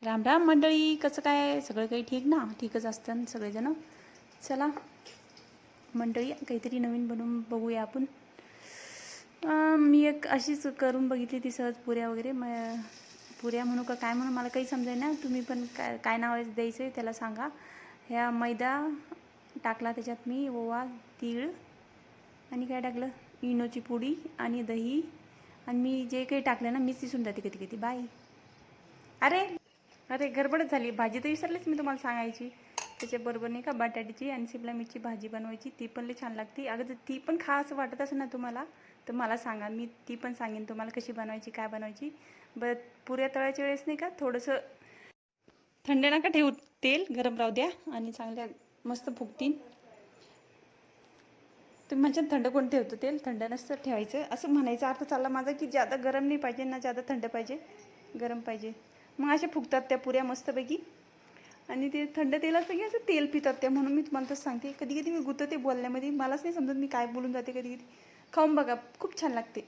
राम राम मंडळी, कसं काय? सगळं काही ठीक ना? ठीकच असतं ना सगळेजण. चला मंडळी, काहीतरी नवीन बनवून बघूया आपण. मी एक अशीच करून बघितली ती सहज पुऱ्या वगैरे. पुऱ्या म्हणू का काय म्हणू मला काही समजेल ना. तुम्ही पण काय काय नाव द्यायचं आहे त्याला सांगा. ह्या मैदा टाकला, त्याच्यात मी ओवा, तीळ आणि काय टाकलं, इनोची पुडी आणि दही. आणि मी जे काही टाकलं ना, मीच दिसून जाते कधी कधी. बाय. अरे अरे गडबडच झाली. भाजी तर विसरलीच मी तुम्हाला सांगायची. त्याच्याबरोबर नाही का बटाट्याची आणि शिमला मिरची भाजी बनवायची, ती पण लई छान लागते. अगं जर ती पण खा असं वाटत असेल ना तुम्हाला, तर मला सांगा, मी ती पण सांगेन तुम्हाला कशी बनवायची, काय बनवायची. बरं, पुऱ्या तळायच्या वेळेस नाही का थोडंसं थंड नका ठेवू, तेल गरम राहू द्या आणि चांगल्या मस्त फुगतील. तुम्ही म्हणशाल थंड कोण ठेवतं तेल? थंड नसतं ठेवायचं असं म्हणायचा अर्थ चालला माझा, की जादा गरम नाही पाहिजे ना जादा थंड पाहिजे, गरम पाहिजे. मग अशा फुगतात त्या पुऱ्या मस्तपैकी. आणि ते थंड तेलाचं असं तेल पितात त्या, म्हणून मी तुम्हाला तसं सांगते. कधी कधी मी गुतते बोलण्यामध्ये, मलाच नाही समजत मी काय बोलून जाते कधी कधी. खाऊन बघा, खूप छान लागते.